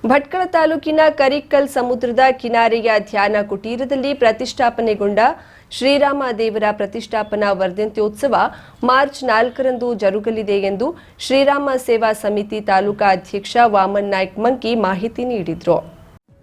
ಭಟ್ಕಳ ತಾಲೂಕಿನ ಕರಿಕಲ್ ಸಮುದ್ರದ ಕಿನಾರೆಯ ಧ್ಯಾನ ಕುಟೀರದಲ್ಲಿ ಪ್ರತಿಷ್ಠಾಪನೆಗೊಂಡ ಶ್ರೀರಾಮ ದೇವರ ಪ್ರತಿಷ್ಠಾಪನಾ ವರ್ಧಂತ್ಯೋತ್ಸವ ಮಾರ್ಚ್ 4ರಂದು ಜರುಗಲಿದೆ ಎಂದು ಶ್ರೀರಾಮ ಸೇವಾ ಸಮಿತಿ ತಾಲೂಕಾ ಅಧ್ಯಕ್ಷ ವಾಮನ್ ನಾಯ್ಕ್ ಮಂಕಿ ಮಾಹಿತಿ ನೀಡಿದರು.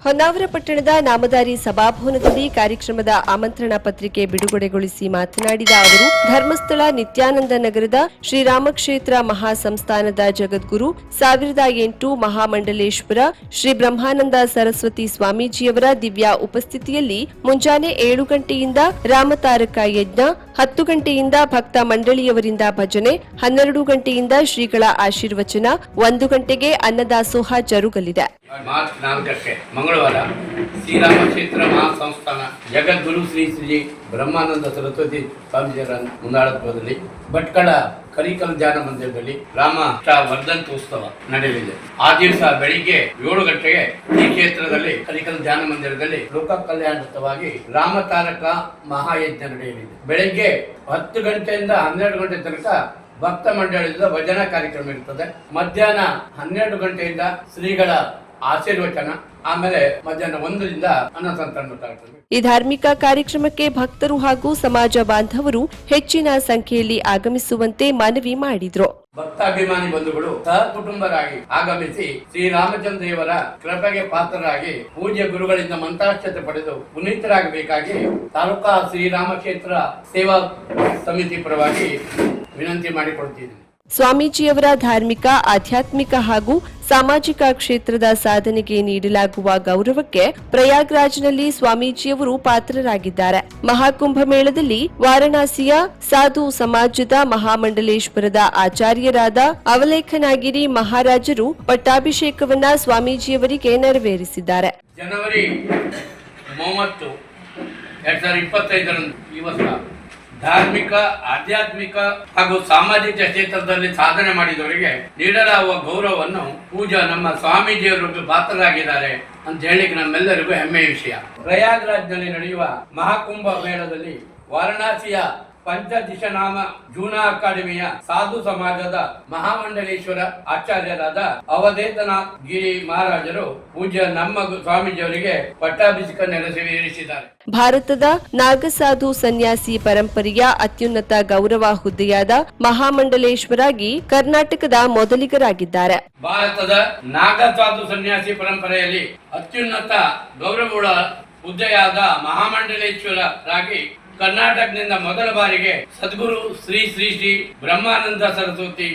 ಹೊನ್ನಾವರ ಪಟ್ಟಣದ ನಾಮಧಾರಿ ಸಭಾಭವನದಲ್ಲಿ ಕಾರ್ಯಕ್ರಮದ ಆಮಂತ್ರಣ ಪತ್ರಿಕೆ ಬಿಡುಗಡೆಗೊಳಿಸಿ ಮಾತನಾಡಿದ ಅವರು, ಧರ್ಮಸ್ಥಳ ನಿತ್ಯಾನಂದ ನಗರದ ಶ್ರೀರಾಮಕ್ಷೇತ್ರ ಮಹಾಸಂಸ್ಥಾನದ ಜಗದ್ಗುರು 1008 ಮಹಾಮಂಡಲೇಶ್ವರ ಶ್ರೀ ಬ್ರಹ್ಮಾನಂದ ಸರಸ್ವತಿ ಸ್ವಾಮೀಜಿಯವರ ದಿವ್ಯ ಉಪಸ್ಥಿತಿಯಲ್ಲಿ ಮುಂಜಾನೆ 7 ಗಂಟೆಯಿಂದ ರಾಮತಾರಕ ಯಜ್ಞ, 10 ಗಂಟೆಯಿಂದ ಭಕ್ತ ಮಂಡಳಿಯವರಿಂದ ಭಜನೆ, 12 ಗಂಟೆಯಿಂದ ಶ್ರೀಗಳ ಆಶೀರ್ವಚನ, 1 ಗಂಟೆಗೆ ಅನ್ನದಾಸೋಹ ಜರುಗಲಿದೆ. ಮಾರ್ಚ್ 4ಕ್ಕೆ ಮಂಗಳವಾರ ಶ್ರೀರಾಮಕ್ಷೇತ್ರ ಮಹಾಸಂಸ್ಥಾನ ಜಗದ್ಗುರು ಶ್ರೀ ಶ್ರೀ ಬ್ರಹ್ಮಾನಂದ ಸರಸ್ವತಿ ಸ್ವಾಮೀಜಿಯವರ ಮುಂದಾಳತ್ವದಲ್ಲಿ ಭಟ್ಕಳ ಕರಿಕಲ್ ಧ್ಯಾನ ಮಂದಿರದಲ್ಲಿ ರಾಮ ವರ್ಧಂತ್ಯೋತ್ಸವ ನಡೆಯಲಿದೆ. ಆ ದಿವಸ ಬೆಳಿಗ್ಗೆ 7 ಗಂಟೆಗೆ ಈ ಕ್ಷೇತ್ರದಲ್ಲಿ ಕರಿಕಲ್ ಧ್ಯಾನ ಮಂದಿರದಲ್ಲಿ ಲೋಕ ಕಲ್ಯಾಣಾರ್ಥವಾಗಿ ರಾಮತಾರಕ ಮಹಾಯಜ್ಞ ನಡೆಯಲಿದೆ. ಬೆಳಿಗ್ಗೆ 10 ಗಂಟೆಯಿಂದ 12 ಗಂಟೆ ತನಕ ಭಕ್ತ ಮಂಡಳಿಯಿಂದ ಭಜನಾ ಕಾರ್ಯಕ್ರಮ ಇರುತ್ತದೆ. ಮಧ್ಯಾಹ್ನ 12 ಗಂಟೆಯಿಂದ ಶ್ರೀಗಳ ಆಶೀರ್ವಚನ, ಆಮೇಲೆ ಮಧ್ಯಾಹ್ನ 1ರಿಂದ ಅನ್ನಸಂತರ್ಪಣೆ ಕಾರ್ಯಕ್ರಮ. ಈ ಧಾರ್ಮಿಕ ಕಾರ್ಯಕ್ರಮಕ್ಕೆ ಭಕ್ತರು ಹಾಗೂ ಸಮಾಜ ಬಾಂಧವರು ಹೆಚ್ಚಿನ ಸಂಖ್ಯೆಯಲ್ಲಿ ಆಗಮಿಸುವಂತೆ ಮನವಿ ಮಾಡಿದ್ರು. ಭಕ್ತಾಭಿಮಾನಿ ಬಂಧುಗಳು ಸಹ ಕುಟುಂಬರಾಗಿ ಆಗಮಿಸಿ ಶ್ರೀರಾಮಚಂದ್ರ ದೇವರ ಕೃಪೆಗೆ ಪಾತ್ರರಾಗಿ ಪೂಜ್ಯ ಗುರುಗಳಿಂದ ಮಂತ್ರಾಕ್ಷತೆ ಪಡೆದು ಪುನೀತರಾಗಬೇಕಾಗಿ ತಾಲೂಕಾ ಶ್ರೀರಾಮಕ್ಷೇತ್ರ ಸೇವಾ ಸಮಿತಿ ಪರವಾಗಿ ವಿನಂತಿ ಮಾಡಿಕೊಡ್ತಿದ್ದೀನಿ. ಸ್ವಾಮೀಜಿಯವರ ಧಾರ್ಮಿಕ, ಆಧ್ಯಾತ್ಮಿಕ ಹಾಗೂ ಸಾಮಾಜಿಕ ಕ್ಷೇತ್ರದ ಸಾಧನೆಗೆ ನೀಡಲಾಗುವ ಗೌರವಕ್ಕೆ ಪ್ರಯಾಗ್ರಾಜ್ನಲ್ಲಿ ಸ್ವಾಮೀಜಿಯವರು ಪಾತ್ರರಾಗಿದ್ದಾರೆ. ಮಹಾಕುಂಭಮೇಳದಲ್ಲಿ ವಾರಣಾಸಿಯ ಸಾಧು ಸಮಾಜದ ಮಹಾಮಂಡಲೇಶ್ವರದ ಆಚಾರ್ಯರಾದ ಅವಲೇಖನಾಗಿರಿ ಮಹಾರಾಜರು ಪಟ್ಟಾಭಿಷೇಕವನ್ನ ಸ್ವಾಮೀಜಿಯವರಿಗೆ ನೆರವೇರಿಸಿದ್ದಾರೆ. ಜನವರಿ 30, 2025 ಇವತ್ತು ಧಾರ್ಮಿಕ, ಆಧ್ಯಾತ್ಮಿಕ ಹಾಗೂ ಸಾಮಾಜಿಕ ಕ್ಷೇತ್ರದಲ್ಲಿ ಸಾಧನೆ ಮಾಡಿದವರಿಗೆ ನೀಡಲಾಗುವ ಗೌರವವನ್ನು ಪೂಜಾ ನಮ್ಮ ಸ್ವಾಮೀಜಿಯವರು ಪಾತ್ರರಾಗಿದ್ದಾರೆ ಅಂತ ಹೇಳಿಕ್ಕೆ ನಮ್ಮೆಲ್ಲರಿಗೂ ಹೆಮ್ಮೆಯ ವಿಷಯ. ಪ್ರಯಾಗ್ರಾಜ್ನಲ್ಲಿ ನಡೆಯುವ ಮಹಾಕುಂಭ ಮೇಳದಲ್ಲಿ ವಾರಣಾಸಿಯ ಪಂಚದಿಶನಾಮ ಜೂನಾ ಅಕಾಡೆಮಿಯ ಸಾಧು ಸಮಾಜದ ಮಹಾಮಂಡಲೇಶ್ವರ ಆಚಾರ್ಯರಾದ ಅವಧೇತನಾಥ್ ಗಿರಿ ಮಹಾರಾಜರು ಪೂಜ್ಯ ನಮ್ಮ ಸ್ವಾಮೀಜಿಯವರಿಗೆ ಪಟ್ಟಾಭಿಷೇಕ ನೆರವೇರಿಸಿದ್ದಾರೆ. ಭಾರತದ ನಾಗಸಾಧು ಸನ್ಯಾಸಿ ಪರಂಪರೆಯ ಅತ್ಯುನ್ನತ ಗೌರವ ಹುದ್ದೆಯಾದ ಮಹಾಮಂಡಲೇಶ್ವರಾಗಿ ಕರ್ನಾಟಕದ ಮೊದಲಿಗರಾಗಿದ್ದಾರೆ. ಭಾರತದ ನಾಗಸಾಧು ಸನ್ಯಾಸಿ ಪರಂಪರೆಯಲ್ಲಿ ಅತ್ಯುನ್ನತ ಗೌರವವುಳ್ಳ ಹುದ್ದೆಯಾದ ಮಹಾಮಂಡಲೇಶ್ವರರಾಗಿ ಕರ್ನಾಟಕದಿಂದ ಮೊದಲ ಬಾರಿಗೆ ಸದ್ಗುರು ಶ್ರೀ ಶ್ರೀ ಶ್ರೀ ಬ್ರಹ್ಮಾನಂದ ಸರಸ್ವತಿ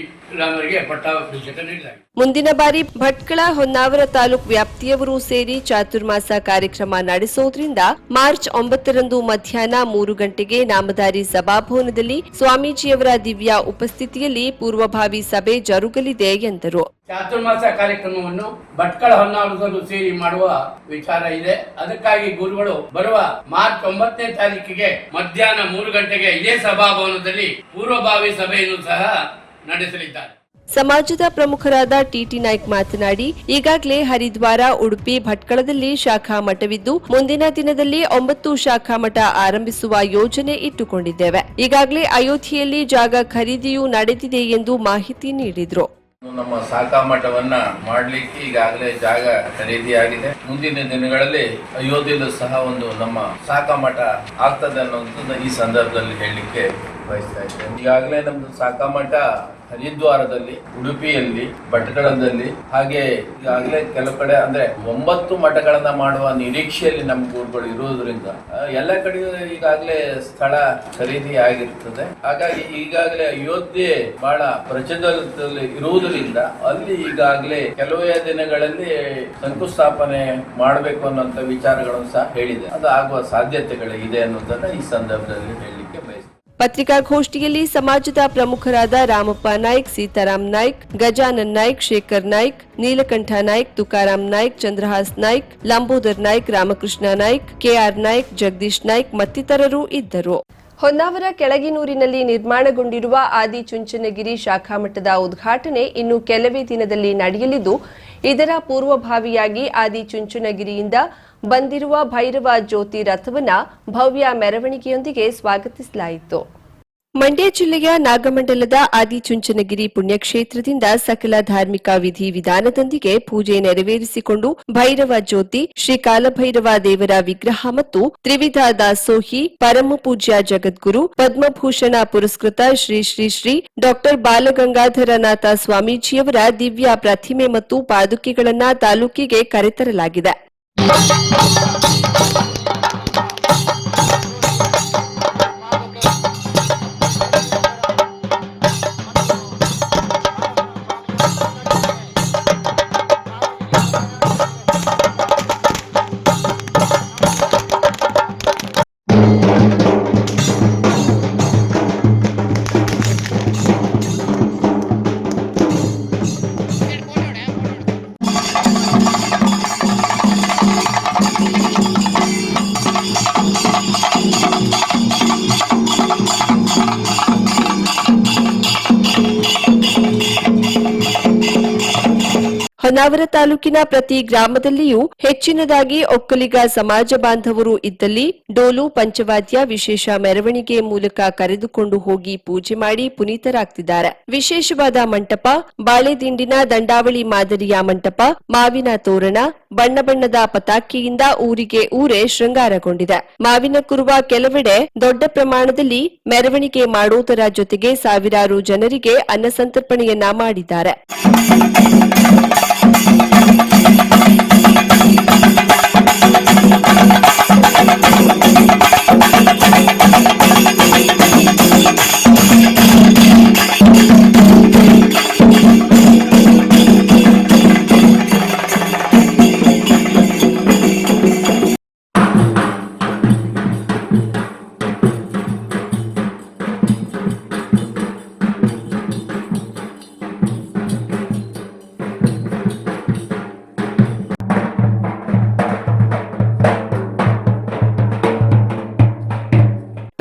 ಅವರಿಗೆ ಪಟ್ಟಾಭಿಷೇಕ ನೀಡಲಾಗಿದೆ. ಮುಂದಿನ ಬಾರಿ ಭಟ್ಕಳ, ಹೊನ್ನಾವರ ತಾಲೂಕು ವ್ಯಾಪ್ತಿಯವರು ಸೇರಿ ಚಾತುರ್ಮಾಸ ಕಾರ್ಯಕ್ರಮ ನಡೆಸೋದ್ರಿಂದ ಮಾರ್ಚ್ 9ರಂದು ಮಧ್ಯಾಹ್ನ 3 ಗಂಟೆಗೆ ನಾಮಧಾರಿ ಸಭಾಭವನದಲ್ಲಿ ಸ್ವಾಮೀಜಿಯವರ ದಿವ್ಯ ಉಪಸ್ಥಿತಿಯಲ್ಲಿ ಪೂರ್ವಭಾವಿ ಸಭೆ ಜರುಗಲಿದೆ ಎಂದರು. ಚಾತುರ್ಮಾಸ ಕಾರ್ಯಕ್ರಮವನ್ನು ಭಟ್ಕಳ, ಹೊನ್ನಾವರದಲ್ಲೂ ಸೇರಿ ಮಾಡುವ ವಿಚಾರ ಇದೆ. ಅದಕ್ಕಾಗಿ ಗುರುಗಳು ಬರುವ ಮಾರ್ಚ್ 9ನೇ ತಾರೀಕಿಗೆ ಮಧ್ಯಾಹ್ನ 3 ಗಂಟೆಗೆ ಇದೇ ಸಭಾಭವನದಲ್ಲಿ ಪೂರ್ವಭಾವಿ ಸಭೆಯನ್ನು ಸಹ ನಡೆಸಲಿದ್ದಾರೆ. ಸಮಾಜದ ಪ್ರಮುಖರಾದ ಟಿಟಿ ನಾಯ್ಕ್ ಮಾತನಾಡಿ, ಈಗಾಗಲೇ ಹರಿದ್ವಾರ, ಉಡುಪಿ, ಭಟ್ಕಳದಲ್ಲಿ ಶಾಖಾ ಮಠವಿದ್ದು ಮುಂದಿನ ದಿನದಲ್ಲಿ 9 ಶಾಖಾ ಮಠ ಆರಂಭಿಸುವ ಯೋಜನೆ ಇಟ್ಟುಕೊಂಡಿದ್ದೇವೆ. ಈಗಾಗಲೇ ಅಯೋಧ್ಯೆಯಲ್ಲಿ ಜಾಗ ಖರೀದಿಯೂ ನಡೆದಿದೆ ಎಂದು ಮಾಹಿತಿ ನೀಡಿದರು. ನಮ್ಮ ಶಾಖಾ ಮಠವನ್ನ ಮಾಡಲಿಕ್ಕೆ ಈಗಾಗಲೇ ಜಾಗ ಖರೀದಿಯಾಗಿದೆ. ಮುಂದಿನ ದಿನಗಳಲ್ಲಿ ಅಯೋಧ್ಯೆಯಲ್ಲೂ ಸಹ ಒಂದು ನಮ್ಮ ಶಾಖಾ ಮಠ ಆಗ್ತದೆ ಅನ್ನೋದನ್ನ ಈ ಸಂದರ್ಭದಲ್ಲಿ ಹೇಳಲಿಕ್ಕೆ ಬಯಸ್ತಾ ಇದ್ದೇನೆ. ಈಗಾಗಲೇ ನಮ್ದು ಶಾಖಾ ಮಠ ಹರಿದ್ವಾರದಲ್ಲಿ, ಉಡುಪಿಯಲ್ಲಿ, ಭಟ್ಕಳದಲ್ಲಿ, ಹಾಗೆ ಈಗಾಗಲೇ ಕೆಲವು ಕಡೆ ಅಂದ್ರೆ 9 ಮಠಗಳನ್ನ ಮಾಡುವ ನಿರೀಕ್ಷೆಯಲ್ಲಿ ನಮ್ಮ ಗುರುಗಳು ಇರುವುದರಿಂದ ಎಲ್ಲ ಕಡೆ ಈಗಾಗಲೇ ಸ್ಥಳ ಖರೀದಿ ಆಗಿರ್ತದೆ. ಹಾಗಾಗಿ ಈಗಾಗಲೇ ಅಯೋಧ್ಯೆ ಬಹಳ ಪ್ರಚಲಿತದಲ್ಲಿ ಇರುವುದರಿಂದ ಅಲ್ಲಿ ಈಗಾಗಲೇ ಕೆಲವೇ ದಿನಗಳಲ್ಲಿ ಶಂಕುಸ್ಥಾಪನೆ ಮಾಡಬೇಕು ಅನ್ನುವಂತ ವಿಚಾರಗಳನ್ನು ಸಹ ಹೇಳಿದೆ. ಅದು ಆಗುವ ಸಾಧ್ಯತೆಗಳಿದೆ ಅನ್ನೋದನ್ನ ಈ ಸಂದರ್ಭದಲ್ಲಿ ಹೇಳಲಿಕ್ಕೆ ಬಯಸ್ತೇನೆ. ಪತ್ರಿಕಾಗೋಷ್ಠಿಯಲ್ಲಿ ಸಮಾಜದ ಪ್ರಮುಖರಾದ ರಾಮಪ್ಪ ನಾಯ್ಕ್, ಸೀತಾರಾಮ್ ನಾಯ್ಕ್, ಗಜಾನನ್ ನಾಯ್ಕ್, ಶೇಖರ್ ನಾಯ್ಕ್, ನೀಲಕಂಠ ನಾಯ್ಕ್, ತುಕಾರಾಮ್ ನಾಯ್ಕ್, ಚಂದ್ರಹಾಸ್ ನಾಯ್ಕ್, ಲಂಬೋದರ್ ನಾಯ್ಕ್, ರಾಮಕೃಷ್ಣ ನಾಯ್ಕ್, ಕೆಆರ್ ನಾಯ್ಕ್, ಜಗದೀಶ್ ನಾಯ್ಕ್ ಮತ್ತಿತರರು ಇದ್ದರು. ಹೊನ್ನಾವರ ಕೆಳಗಿನೂರಿನಲ್ಲಿ ನಿರ್ಮಾಣಗೊಂಡಿರುವ ಆದಿಚುಂಚನಗಿರಿ ಶಾಖಾಮಠದ ಉದ್ಘಾಟನೆ ಇನ್ನು ಕೆಲವೇ ದಿನದಲ್ಲಿ ನಡೆಯಲಿದ್ದು, ಇದರ ಪೂರ್ವಭಾವಿಯಾಗಿ ಆದಿಚುಂಚನಗಿರಿಯಿಂದ ಬಂದಿರುವ ಭೈರವ ಜ್ಯೋತಿ ರಥವನ್ನು ಭವ್ಯ ಮೆರವಣಿಗೆಯೊಂದಿಗೆ ಸ್ವಾಗತಿಸಲಾಯಿತು. ಮಂಡ್ಯ ಜಿಲ್ಲೆಯ ನಾಗಮಂಡಲದ ಆದಿಚುಂಚನಗಿರಿ ಪುಣ್ಯಕ್ಷೇತ್ರದಿಂದ ಸಕಲ ಧಾರ್ಮಿಕ ವಿಧಿವಿಧಾನದೊಂದಿಗೆ ಪೂಜೆ ನೆರವೇರಿಸಿಕೊಂಡು ಭೈರವ ಜ್ಯೋತಿ ಶ್ರೀ ಕಾಲಭೈರವ ದೇವರ ವಿಗ್ರಹ ಮತ್ತು ತ್ರಿವಿಧ ದಾಸೋಹಿ ಪರಮಪೂಜ್ಯ ಜಗದ್ಗುರು ಪದ್ಮಭೂಷಣ ಪುರಸ್ಕೃತ ಶ್ರೀ ಶ್ರೀ ಶ್ರೀ ಡಾ ಬಾಲಗಂಗಾಧರನಾಥ ಸ್ವಾಮೀಜಿಯವರ ದಿವ್ಯ ಪ್ರತಿಮೆ ಮತ್ತು ಪಾದುಕೆಗಳನ್ನು ತಾಲೂಕಿಗೆ ಕರೆತರಲಾಗಿದೆ. ಹೊನ್ನಾವರ ತಾಲೂಕಿನ ಪ್ರತಿ ಗ್ರಾಮದಲ್ಲಿಯೂ ಹೆಚ್ಚಿನದಾಗಿ ಒಕ್ಕಲಿಗ ಸಮಾಜ ಬಾಂಧವರು ಇದ್ದಲ್ಲಿ ಡೋಲು ಪಂಚವಾದ್ಯ ವಿಶೇಷ ಮೆರವಣಿಗೆ ಮೂಲಕ ಕರೆದುಕೊಂಡು ಹೋಗಿ ಪೂಜೆ ಮಾಡಿ ಪುನೀತರಾಗ್ತಿದ್ದಾರೆ. ವಿಶೇಷವಾದ ಮಂಟಪ, ಬಾಳೆದಿಂಡಿನ ದಂಡಾವಳಿ ಮಾದರಿಯ ಮಂಟಪ, ಮಾವಿನ ತೋರಣ, ಬಣ್ಣ ಬಣ್ಣದ ಪತಾಕೆಯಿಂದ ಊರಿಗೆ ಊರೇ ಶೃಂಗಾರಗೊಂಡಿದೆ. ಮಾವಿನ ಕುರುವ ಕೆಲವೆಡೆ ದೊಡ್ಡ ಪ್ರಮಾಣದಲ್ಲಿ ಮೆರವಣಿಗೆ ಮಾಡುವುದರ ಜೊತೆಗೆ ಸಾವಿರಾರು ಜನರಿಗೆ ಅನ್ನಸಂತರ್ಪಣೆಯನ್ನ ಮಾಡಿದ್ದಾರೆ.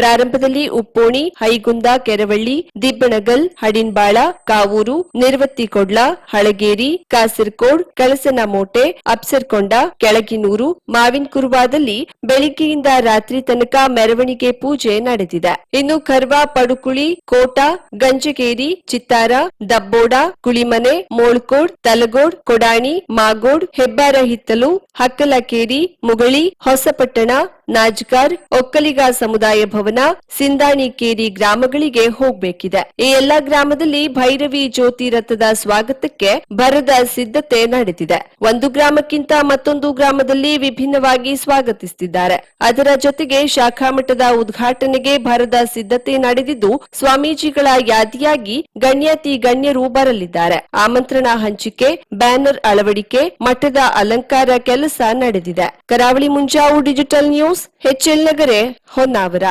ಪ್ರಾರಂಭದಲ್ಲಿ ಉಪ್ಪೋಣಿ, ಹೈಗುಂದ, ಕೆರವಳ್ಳಿ, ದಿಬ್ಬಣಗಲ್, ಹಡಿನ್ಬಾಳ, ಕಾವೂರು, ನಿರ್ವತ್ತಿಕೊಡ್ಲ, ಹಳಗೇರಿ, ಕಾಸರಕೋಡ್, ಕಳಸನಮೋಟೆ, ಅಪ್ಸರ್ಕೊಂಡ, ಕೆಳಗಿನೂರು, ಮಾವಿನಕುರುವಾದಲ್ಲಿ ಬೆಳಿಗ್ಗೆಯಿಂದ ರಾತ್ರಿ ತನಕ ಮೆರವಣಿಗೆ ಪೂಜೆ ನಡೆದಿದೆ. ಇನ್ನು ಖರ್ವಾ, ಪಡುಕುಳಿ, ಕೋಟ, ಗಂಜಗೇರಿ, ಚಿತ್ತಾರ, ದಬ್ಬೋಡ, ಕುಳಿಮನೆ, ಮೋಳ್ಕೋಡ್, ತಲಗೋಡ್, ಕೊಡಾಣಿ, ಮಾಗೋಡ್, ಹೆಬ್ಬಾರ ಹಿತ್ತಲು, ಹಕ್ಕಲಕೇರಿ, ಮುಗಳಿ, ಹೊಸಪಟ್ಟಣ, ನಾಜ್ಗಾರ್, ಒಕ್ಕಲಿಗ ಸಮುದಾಯ ಭವನ, ಸಿಂದಾಣಿಕೇರಿ ಗ್ರಾಮಗಳಿಗೆ ಹೋಗಬೇಕಿದೆ. ಈ ಎಲ್ಲಾ ಗ್ರಾಮದಲ್ಲಿ ಭೈರವಿ ಜ್ಯೋತಿ ರಥದ ಸ್ವಾಗತಕ್ಕೆ ಭರದ ಸಿದ್ಧತೆ ನಡೆದಿದೆ. ಒಂದು ಗ್ರಾಮಕ್ಕಿಂತ ಮತ್ತೊಂದು ಗ್ರಾಮದಲ್ಲಿ ವಿಭಿನ್ನವಾಗಿ ಸ್ವಾಗತಿಸುತ್ತಿದ್ದಾರೆ. ಅದರ ಜೊತೆಗೆ ಶಾಖಾ ಮಠದ ಉದ್ಘಾಟನೆಗೆ ಭರದ ಸಿದ್ಧತೆ ನಡೆದಿದ್ದು, ಸ್ವಾಮೀಜಿಗಳ ಯಾದಿಯಾಗಿ ಗಣ್ಯಾತಿ ಗಣ್ಯರು ಬರಲಿದ್ದಾರೆ. ಆಮಂತ್ರಣ ಹಂಚಿಕೆ, ಬ್ಯಾನರ್ ಅಳವಡಿಕೆ, ಮಠದ ಅಲಂಕಾರ ಕೆಲಸ ನಡೆದಿದೆ. ಕರಾವಳಿ ಮುಂಜಾವು digital news, HL ನಗರೆ, Honnavar.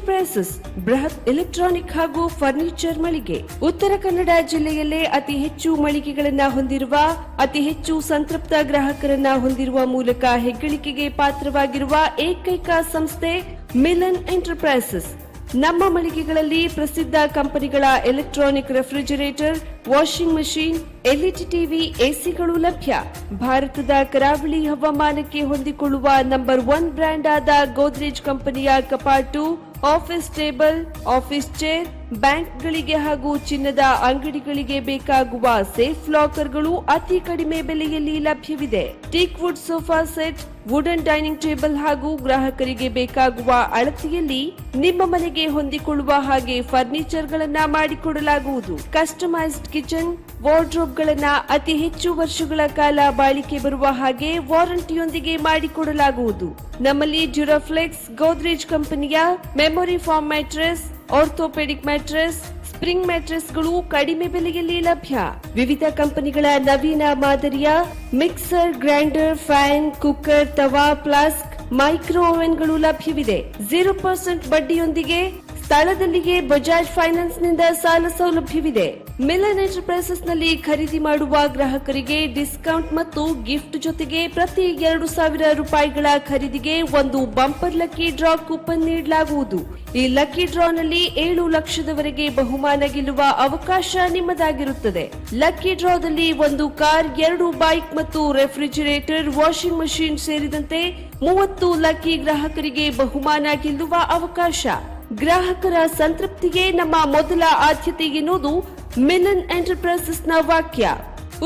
Enterprises ಬೃಹತ್ ಎಲೆಕ್ಟ್ರಾನಿಕ್ ಹಾಗೂ ಫರ್ನಿಚರ್ ಮಳಿಗೆ. ಉತ್ತರ ಕನ್ನಡ ಜಿಲ್ಲೆಯಲ್ಲೇ ಅತಿ ಹೆಚ್ಚು ಮಳಿಗೆಗಳನ್ನ ಹೊಂದಿರುವ, ಅತಿ ಹೆಚ್ಚು ಸಂತೃಪ್ತ ಗ್ರಾಹಕರನ್ನ ಹೊಂದಿರುವ ಮೂಲಕ ಹೆಗ್ಗಳಿಕೆಗೆ ಪಾತ್ರವಾಗಿರುವ ಏಕೈಕ ಸಂಸ್ಥೆ ಮಿಲನ್ ಎಂಟರ್ಪ್ರೈಸಸ್. ನಮ್ಮ ಮಳಿಗೆಗಳಲ್ಲಿ ಪ್ರಸಿದ್ಧ ಕಂಪನಿಗಳ electronic refrigerator, washing machine, LED TV, ಎಸಿಗಳು ಲಭ್ಯ. ಭಾರತದ ಕರಾವಳಿ ಹವಾಮಾನಕ್ಕೆ ಹೊಂದಿಕೊಳ್ಳುವ ನಂಬರ್ 1 ಬ್ರ್ಯಾಂಡ್ ಆದ ಗೋದ್ರೇಜ್ ಕಂಪನಿಯ ಕಪಾಟು, ಆಫೀಸ್ ಟೇಬಲ್, ಆಫೀಸ್ ಚೇರ್, ಬ್ಯಾಂಕ್ಗಳಿಗೆ ಹಾಗೂ ಚಿನ್ನದ ಅಂಗಡಿಗಳಿಗೆ ಬೇಕಾಗುವ ಸೇಫ್ ಲಾಕರ್ಗಳು ಅತಿ ಕಡಿಮೆ ಬೆಲೆಯಲ್ಲಿ ಲಭ್ಯವಿದೆ. Teak wood sofa set, wooden dining table ಹಾಗೂ ಗ್ರಾಹಕರಿಗೆ ಬೇಕಾಗುವ ಅಳತೆಯಲ್ಲಿ ನಿಮ್ಮ ಮನೆಗೆ ಹೊಂದಿಕೊಳ್ಳುವ ಹಾಗೆ ಫರ್ನಿಚರ್ ಗಳನ್ನ ಮಾಡಿಕೊಡಲಾಗುವುದು. ಕಸ್ಟಮೈಸ್ಡ್ ಕಿಚನ್, ವಾರ್ಡ್ರೋಬ್ ಗಳನ್ನ ಅತಿ ಹೆಚ್ಚು ವರ್ಷಗಳ ಕಾಲ ಬಾಳಿಕೆ ಬರುವ ಹಾಗೆ ವಾರಂಟಿಯೊಂದಿಗೆ ಮಾಡಿಕೊಡಲಾಗುವುದು. ನಮ್ಮಲ್ಲಿ ಡ್ಯೂರಾಫ್ಲೆಕ್ಸ್, ಗೋದ್ರೇಜ್ ಕಂಪನಿಯ memory foam mattress, orthopaedic mattress, spring ಮ್ಯಾಟ್ರೆಸ್ಗಳು ಕಡಿಮೆ ಬೆಲೆಯಲ್ಲಿ ಲಭ್ಯ. ವಿವಿಧ ಕಂಪನಿಗಳ ನವೀನ ಮಾದರಿಯ ಮಿಕ್ಸರ್, ಗ್ರೈಂಡರ್, ಫ್ಯಾನ್, ಕುಕ್ಕರ್, ತವಾ, ಫ್ಲಾಸ್ಕ್, ಮೈಕ್ರೋ ಓವೆನ್ಗಳು ಲಭ್ಯವಿದೆ. 0% ಬಡ್ಡಿಯೊಂದಿಗೆ ಸ್ಥಳದಲ್ಲಿಯೇ ಬಜಾಜ್ ಫೈನಾನ್ಸ್ ನಿಂದ ಸಾಲ ಸೌಲಭ್ಯವಿದೆ. ಮಿಲನ್ ಎಂಟರ್ಪ್ರೈಸಸ್ ನಲ್ಲಿ ಖರೀದಿ ಮಾಡುವ ಗ್ರಾಹಕರಿಗೆ ಡಿಸ್ಕೌಂಟ್ ಮತ್ತು ಗಿಫ್ಟ್ ಜೊತೆಗೆ ಪ್ರತಿ 2,000 ರೂಪಾಯಿಗಳ ಖರೀದಿಗೆ ಒಂದು ಬಂಪರ್ ಲಕ್ಕಿ ಡ್ರಾ ಕೂಪನ್ ನೀಡಲಾಗುವುದು. ಈ ಲಕ್ಕಿ ಡ್ರಾನಲ್ಲಿ 7 ಲಕ್ಷದವರೆಗೆ ಬಹುಮಾನ ಗೆಲ್ಲುವ ಅವಕಾಶ ನಿಮ್ಮದಾಗಿರುತ್ತದೆ. ಲಕ್ಕಿ ಡ್ರಾದಲ್ಲಿ 1 ಕಾರ್, 2 ಬೈಕ್ ಮತ್ತು ರೆಫ್ರಿಜರೇಟರ್, ವಾಷಿಂಗ್ ಮಷೀನ್ ಸೇರಿದಂತೆ 30 ಲಕ್ಕಿ ಗ್ರಾಹಕರಿಗೆ ಬಹುಮಾನ ಗೆಲ್ಲುವ ಅವಕಾಶ. ಗ್ರಾಹಕರ ಸಂತೃಪ್ತಿಗೆ ನಮ್ಮ ಮೊದಲ ಆದ್ಯತೆ ಎನ್ನುವುದು ಮಿಲನ್ ಎಂಟರ್ಪ್ರೈಸಸ್ ನ ವಾಕ್ಯ.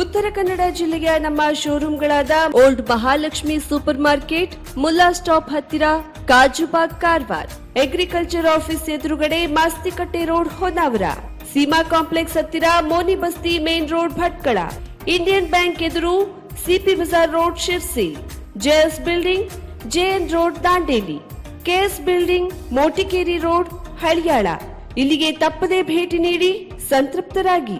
ಉತ್ತರ ಕನ್ನಡ ಜಿಲ್ಲೆಯ ನಮ್ಮ ಶೋರೂಮ್ಗಳಾದ old Mahalakshmi super market, Mulla stop ಹತ್ತಿರ, ಕಾಜುಬಾಗ್, ಕಾರವಾರ, ಅಗ್ರಿಕಲ್ಚರ್ ಆಫೀಸ್ ಎದುರುಗಡೆ, ಮಾಸ್ತಿಕಟ್ಟೆ ರೋಡ್, ಹೊನ್ನಾವರ, ಸೀಮಾ ಕಾಂಪ್ಲೆಕ್ಸ್ ಹತ್ತಿರ, Moni Basti main road, Bhatkal, Indian bank ಎದುರು, CP Bazar road, Sirsi, JS building, JN road, Dandeli, KS building, Motikeri road, Haliyal. ಇಲ್ಲಿಗೆ ತಪ್ಪದೇ ಭೇಟಿ ನೀಡಿ ಸಂತೃಪ್ತರಾಗಿ.